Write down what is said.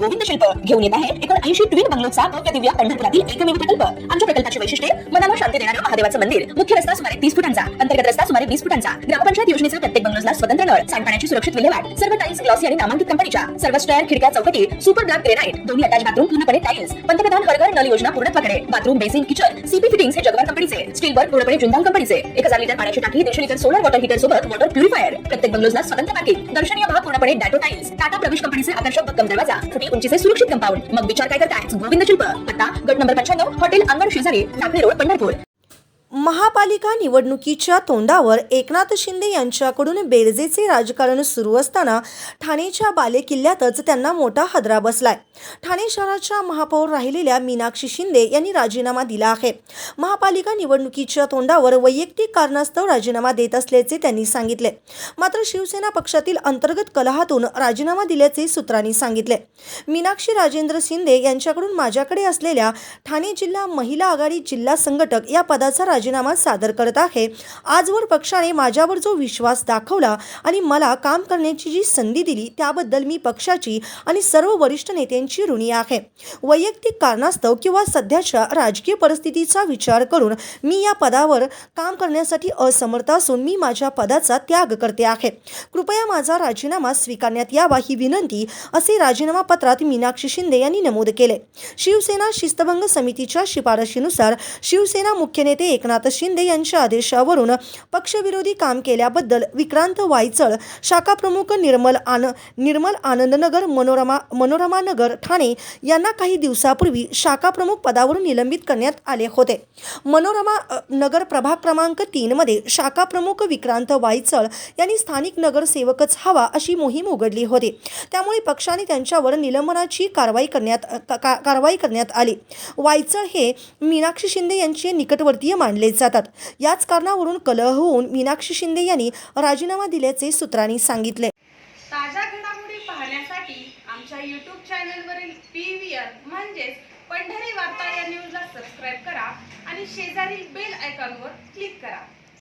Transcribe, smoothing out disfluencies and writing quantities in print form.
गोविंद शिल्प घेऊन येत आहे 79 ट्विन बंगलोचा भव्य दिव्य पंढरपुरातील एकमेव प्रकल्प। आमच्या प्रकल्पाची वैशिष्ट्ये मनाला शांती देणारं महादेवाचं मंदिर, मुख्य रस्ता सुमारे 30 फुटांचा, अंतर्गत रस्ता सुमारे 20 फुटांचा, ग्रामपंचायत योजनेचा प्रत्येक बंगलोजला स्वतंत्र नळ, सांडपाण्याची सुरक्षित विल्हेवाट, सर्व टाइल्स ग्लॉसी आणि नामांकित कंपनीच्या, सर्व स्टँड खिडक्या चौकटी सुपर ब्लॅक ग्रेनाइट, दोन्ही अटॅच बाथरूम पूर्णपणे टाइल्स, पंतप्रधान हर नळ योजना पूर्णत्वाकडे, bathroom basin kitchen CP fittings हे जगवार कंपनीचे, स्टील वर्क पूर्णपणे जिंदाल कंपनीचे, 1000 लिटर पाण्याची टाकी, 150 लिटर सोलर वॉटर हीटर सोबत वॉटर प्युरिफायर, प्रत्येक बंगलोजला स्वतंत्र पार्किंग, दर्शनीय भाग पूर्णपणे डॅटो टाइल्स, टाटा प्रवेश कंपनीचे आकर्षक भक्कम दरवाजा, छोटी उंचीचे सुरक्षित कंपाऊंड। मग विचार काय करताय? गोविंद शिल्प, पत्ता गट नंबर 95, हॉटेल अंगण शेजारी, टाकळी रोड, पंढरपूर। महापालिका निवडणुकीच्या तोंडावर एकनाथ शिंदे यांच्याकडून बेरजेचे राजकारण सुरू असताना ठाणेच्या बालेकिल्ल्यातच त्यांना मोठा हादरा बसलाय। ठाणे शहराच्या महापौर राहिलेल्या मीनाक्षी शिंदे यांनी राजीनामा दिला आहे। महापालिका निवडणुकीच्या तोंडावर वैयक्तिक कारणास्तव राजीनामा देत असल्याचे त्यांनी सांगितले। मात्र शिवसेना पक्षातील अंतर्गत कलहातून राजीनामा दिल्याचे सूत्रांनी सांगितले। मीनाक्षी राजेंद्र शिंदे यांच्याकडून माझ्याकडे असलेल्या ठाणे जिल्हा महिला आघाडी जिल्हा संघटक या पदाचा राजीनामा सादर करत आहे। आजवर पक्षाने माझ्यावर जो विश्वास दाखवला आणि मला काम करण्याची जी संधी दिली त्याबद्दल मी पक्षाची आणि सर्व वरिष्ठ नेत्यांची ऋणी आहे। वैयक्तिक कारणास्तव किंवा सध्याच्या राजकीय परिस्थितीचा विचार करून मी या पदावर काम करण्यासाठी असमर्थ असून मी माझ्या पदाचा त्याग करते आहे। कृपया माझा राजीनामा स्वीकारण्यात यावा ही विनंती असे राजीनामा पत्रात मीनाक्षी शिंदे यांनी नमूद केले। शिवसेना शिस्तभंग समितीच्या शिफारशीनुसार शिवसेना मुख्य नेते एकनाथ शिंदे यांच्या आदेशावरून पक्षविरोधी काम केल्याबद्दल विक्रांत वायचळ, शाखा प्रमुख निर्मल आनंदनगर मनोरमा नगर ठाणे यांना काही दिवसापूर्वी शाखा प्रमुख पदावरून निलंबित करण्यात आले होते। मनोरमा नगर प्रभाग क्रमांक 3 मध्ये शाखा प्रमुख विक्रांत वायचळ यांनी स्थानिक नगरसेवकच हवा अशी मोहीम उघडली होती। त्यामुळे पक्षाने त्यांच्यावर निलंबनाची कारवाई करण्यात आली। वायचळ हे मीनाक्षी शिंदे यांचे निकटवर्तीय मानले जातात। याच कारणावरून कलह होऊन मीनाक्षी शिंदे यांनी राजीनामा दिल्याचे सूत्रांनी सांगितले। ताज्या घडामोडी पाहण्यासाठी आमच्या YouTube चॅनलवरील PVR म्हणजेच पंढरी वार्ता या न्यूजला सबस्क्राइब करा आणि शेजारील बेल आयकॉनवर क्लिक करा।